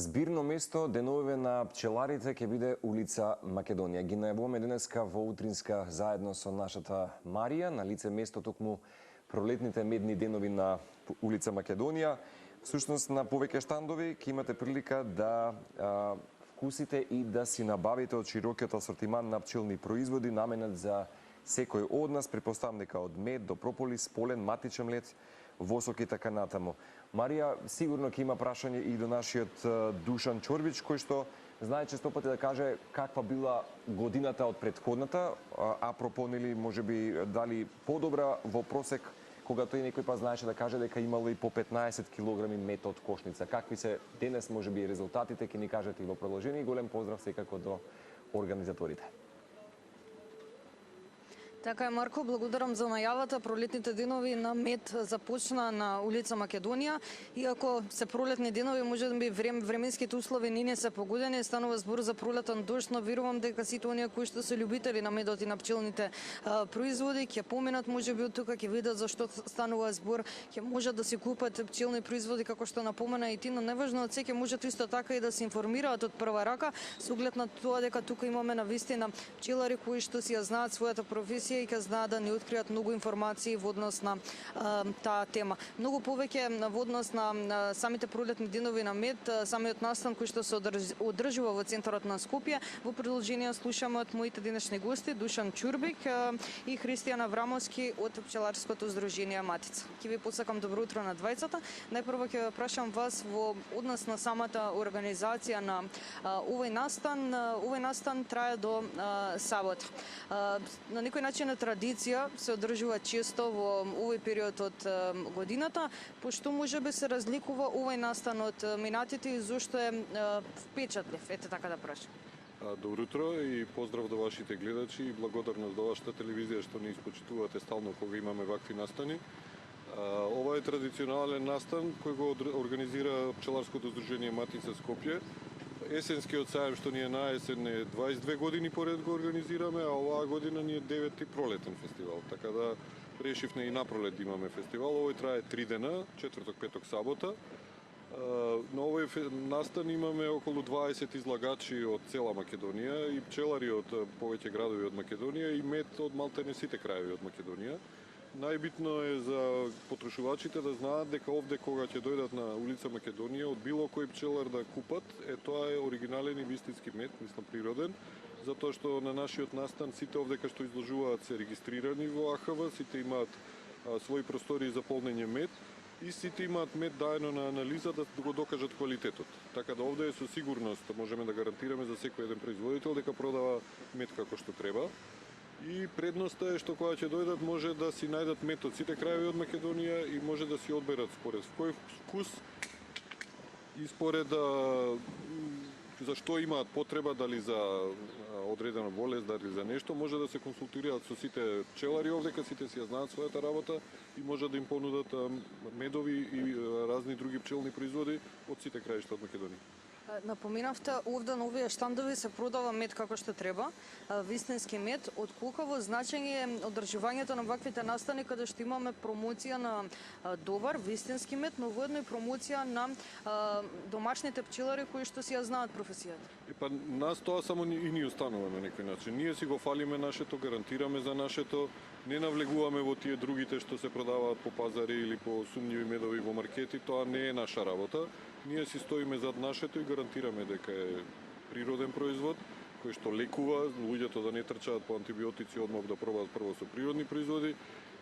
Збирно место деновиве на пчеларите ќе биде улица Македонија. Ги најавуваме денеска во утринска заедно со нашата Марија на лице место токму пролетните медни денови на улица Македонија. Всушност на повеќе штандови ќе имате прилика да вкусите и да си набавите од широкиот асортиман на пчелни производи наменет за секој од нас, претпоставам дека од мед до прополис, полен, матичен млет, восок и така натаму. Марија, сигурно ќе има прашање и до нашиот Душан Чорбич, кој што знае често пати да каже каква била годината од претходната, апропо нели можеби дали подобра во просек, кога тој некој па знаеше да каже дека имало и по 15 килограми мед од кошница. Какви се денес можеби резултатите, ќе ни кажете и во продолжение. И голем поздрав секако до организаторите. Така е, Марко, благодарам за најавата. Пролетните денови на мед започна на улица Македонија. Иако се пролетни денови, може да би временските услови не се погодени, станува збор за пролетен дожд, но верувам дека сите оние кои што се љубители на медот и на пчелните производи ќе поминат можеби од тука, ќе видат зашто станува збор, ќе можат да си купат пчелни производи како што напомена и ти, но неважно од се ќе можат исто така и да се информираат од прва рака со оглед на тоа дека тука имаме навистина пчелари кои што си ја знаат својата професија и ќе знаат да ни откријат многу информации во однос на таа тема. Многу повеќе во однос на самите пролетни денови на мед, самиот настан кој што се одржува во центарот на Скопје. Во продолжение слушаме од моите денешни гости Душан Чурбик и Христијан Аврамовски од пчеларското здружение Матица. Ќе ви посакам добро утро на двајцата. Најпрво ќе прашам вас во однос на самата организација на овој настан. Овој настан трае до сабота. На некој начин традиција се одржува често во овој период од годината, пошто можеби се разликува овој настан од минатите и зошто е впечатлив, ете така да прашам. Добро утро и поздрав до вашите гледачи и благодарност до вашата телевизија што ни испочитувате стално кога имаме вакви настани. Ова е традиционален настан кој го организира пчеларското здружение Матица Скопје. Есенскиот сајам што ни е на есен е 22 години поред го организираме, а оваа година ни е 9-ти пролетен фестивал, така да решивме и напролет да имаме фестивал. Овој трае 3 дена, четврток, петок, сабота. На овој настан имаме околу 20 излагачи од цела Македонија и пчелари од повеќе градови од Македонија и мед од малтене сите краеви од Македонија. Најбитно е за потрошувачите да знаат дека овде кога ќе дојдат на улица Македонија од било кој пчелар да купат, тоа е оригинален и вистински мед, мислам природен, затоа што на нашиот настан сите овде кај што изложуваат се регистрирани во АХВ, сите имаат своји простори за полнење мед и сите имаат мед даено на анализа да го докажат квалитетот. Така да овде е со сигурност можеме да гарантираме за секој еден производител дека продава мед како што треба. И предноста е што кога ќе дојдат може да си најдат мед од сите краеви од Македонија и може да си одберат според кој вкус и според за што имаат потреба, дали за одредена болест, дали за нешто, може да се консултираат со сите пчелари овдека, сите си ја знаат својата работа и може да им понудат медови и разни други пчелни производи од сите краишта од Македонија. Напоминавте, овде на овие штандови се продава мед како што треба, вистински мед. Од колкаво значење е одржувањето на ваквите настани каде што имаме промоција на добар вистински мед, но воедно и промоција на домашните пчелари кои што си ја знаат професијата? Па нас тоа само и ни останува на некој начин. Ние си го фалиме нашето, гарантираме за нашето, не навлегуваме во тие другите што се продаваат по пазари или по сумњиви медови во маркети, тоа не е наша работа. Ние си стоиме зад нашето и гарантираме дека е природен производ, кој што лекува, луѓето да не трчаат по антибиотици, одмор да пробаат прво со природни производи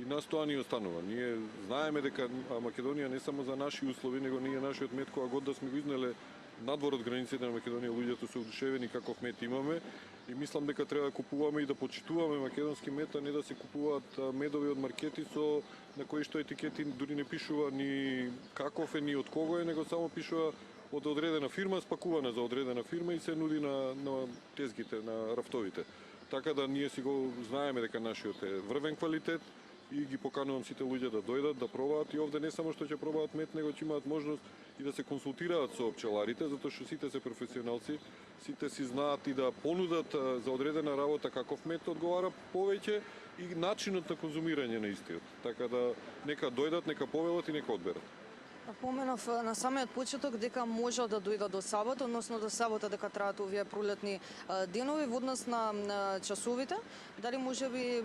и нас тоа ни останува. Ние знаеме дека Македонија не само за наши услови, него ние нашиот мед кога год да сме го изнеле надвор од границите на Македонија, луѓето се одушевени каков мед имаме и мислам дека треба да купуваме и да почитуваме македонски мед, а не да се купуваат медови од маркети со на кои што етикети дури не пишува ни каков е, ни од кого е, него само пишува од одредена фирма, спакувана за одредена фирма и се нуди на тезгите, на рафтовите. Така да ние си го знаеме дека нашиот е врвен квалитет и ги поканувам сите луѓе да дојдат, да пробаат и овде не само што ќе пробаат мед, него ќе имаат можност и да се консултираат со пчеларите, затоа што сите се професионалци, сите си знаат и да понудат за одредена работа каков мед одговара повеќе и начинот на конзумирање на истиот. Така да нека дојдат, нека повелат и нека одберат. Поменав на самиот почеток дека може да дојда до сабота, односно до сабота дека траат овие пролетни денови во однос на часовите. Дали може би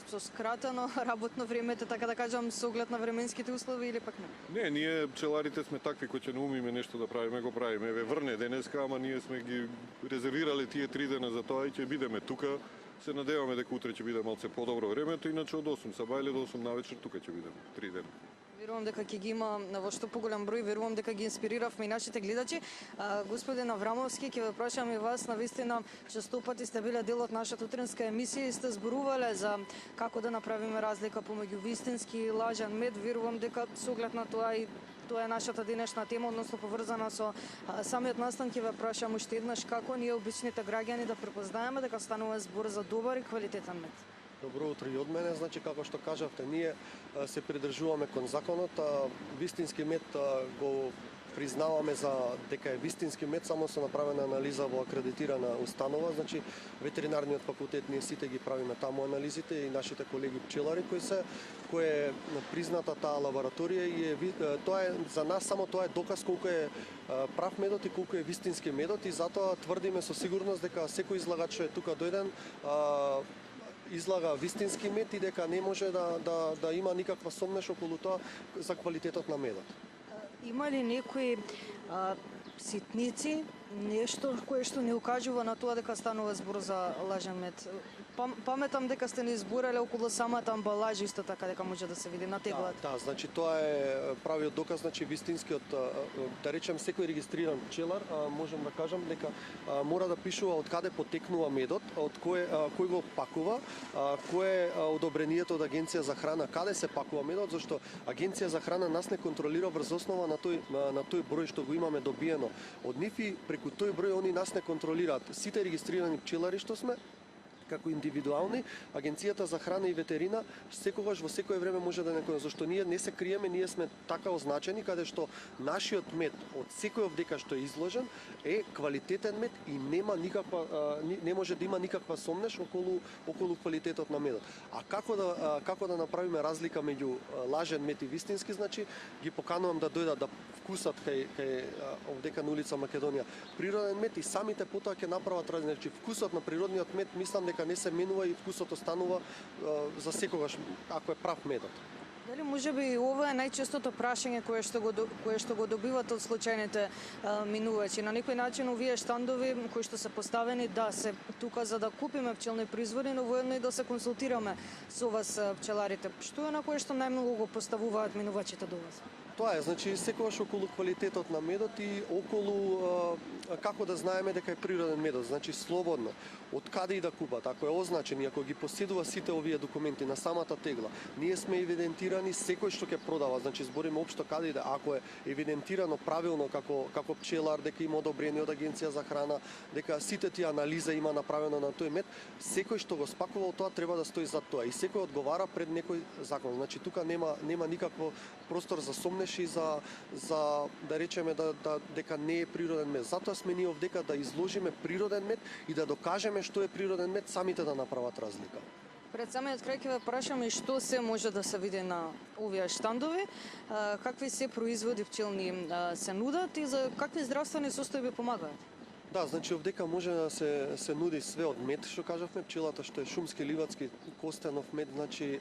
со скратено работно време, така да кажам, со оглед на временските услови или пак не? Не, ние пчеларите сме такви кои ќе не умиме нешто да правиме, го правиме. Еве врне денеска, ама ние сме ги резервирале тие 3 дена за тоа и ќе бидеме тука. Се надеваме дека утре ќе биде малце подобро времето, иначе од 8 саба или до 8 навечер тука ќе бидеме 3 дена. Верувам дека ќе ги има во што поголем број, верувам дека ги инспириравме и нашите гледачи. Господин Аврамовски, ќе ве прашам и вас, навистина често пати сте биле дел од нашата утринска емисија и сте зборувале за како да направиме разлика помеѓу вистински и лажен мед. Верувам дека со оглед на тоа и тоа е нашата денешна тема, односно поврзана со самиот настан. Ќе ве прашам уште еднаш како ние обичните граѓани да препознаеме дека станува збор за добар и квалитетен мед. Добро утро и од мене, значи како што кажавте, ние се придржуваме кон законот, вистински мед го признаваме за дека е вистински мед само со направена анализа во акредитирана установа, значи ветеринарниот факултет ние сите ги правиме таму анализите и нашите колеги пчелари кои е призната таа лабораторија и тоа е за нас само тоа е доказ колку е прав медот и колку е вистински медот и затоа тврдиме со сигурност дека секој излагач што е тука дојден излага вистински мед и дека не може да има никаква сомнеш околу тоа за квалитетот на медот. Има ли некои ситници, нешто кое што не укажува на тоа дека станува збор за лажен мед? Паметам дека сте ни изборале околу самата амбалажа исто така дека може да се види на теглата. Да, значи тоа е правиот доказ, значи вистинскиот, да речем секој регистриран пчелар, можам да кажам дека мора да пишува од каде потекнува медот, од кој го пакува, кое е одобрението од Агенција за храна, каде се пакува медот, зашто Агенција за храна нас не контролира врз основа на тој број што го имаме добиено од нив и преку тој број они нас не контролираат. Сите регистрирани пчелари што сме како индивидуални, Агенцијата за храна и ветерина секогаш во секое време може да некој, зашто ние не се криеме, ние сме така означени каде што нашиот мед од секој дека што е изложен е квалитетен мед и нема никаква не може да има никаква сомнеш околу квалитетот на медот. А како да направиме разлика меѓу лажен мед и вистински, значи ги поканувам да дојдат да вкусат кај овдека на улица Македонија природен мед и самите потоа ќе направат разлика. Значи вкусот на природниот мед мислам дека не се менува и вкусот останува за секогаш ако е прав медот. Дали може би и ова е најчестото прашање кое што го добивате од случајните минувачи? На некој начин овие штандови кои што се поставени да се тука за да купиме пчелни производи, но воедно и да се консултираме со вас пчеларите. Што е на кое што најмногу го поставуваат минувачите до вас? Тоа е, значи секогаш околу квалитетот на медот и околу како да знаеме дека е природен медот, значи слободно, од каде и да купат, ако е означен и ако ги поседува сите овие документи на самата тегла, ние сме евидентирани секој што ќе продава, значи збориме општо каде и да, ако е евидентирано правилно како пчелар, дека има одобрение од Агенција за храна, дека сите тие анализа има направено на тој мед, секој што го спакувал тоа треба да стои за тоа и секој одговара пред некој закон. Значи тука нема никакво простор за сомнеш и за да речеме дека не е природен мед. Затоа сме ние овдека да изложиме природен мед и да докажеме што е природен мед, самите да направат разлика. Пред самиот крај ќе ве прашам и што се може да се види на овие штандови, какви се производи пчелни се нудат и за какви здравствени состојби помагаат? Да, значи овдека може да се нуди све од мед, што кажавме, пчелата што е шумски, ливадски, костенов мед, значи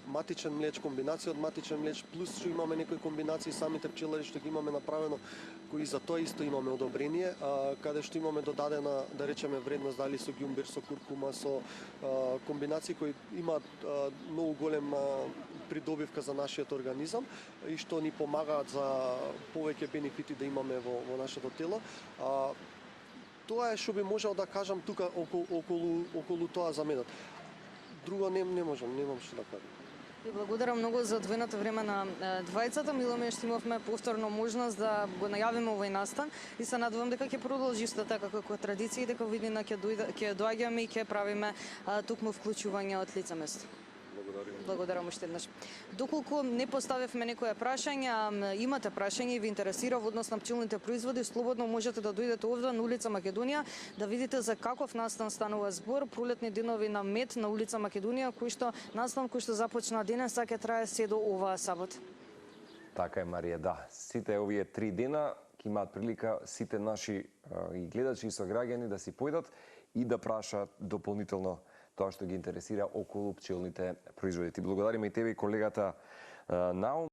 матичен млеч, комбинација од матичен млеч, плюс што имаме некои комбинации самите пчелари што ги имаме направено, кои за тоа исто имаме одобрение, каде што имаме додадена, да речеме, вредност дали со ѓумбир, со куркума, со комбинации кои имаат многу голема придобивка за нашиот организам и што ни помагаат за повеќе бенефити да имаме во нашето тело. Тоа е што би можел да кажам тука околу тоа за медот. Друго немам што да кажам. Ви благодарам многу за одвоеното време на двајцата. Мило ми е што имавме повторно можност да го најавиме овој настан и се надевам дека ќе продолжи исто така како традиција и дека видина ќе доаѓаме и ќе правиме тукму вклучување од лице место. Благодарам уште еднаш. Доколку не поставивме некоја прашања, имате прашање и ви интересира во однос на пчелните производи, слободно можете да дојдете овде на улица Македонија да видите за каков настан станува збор. Пролетни денови на мед на улица Македонија, настан кој што започна денес, ќе трае се до оваа сабота. Така е, Марија, да. Сите овие 3 дена ќе имаат прилика сите наши и гледачи и сограѓани да си појдат и да прашаат дополнително тоа што ги интересира околу пчелните производи. Ти благодариме и тебе и колегата Наум.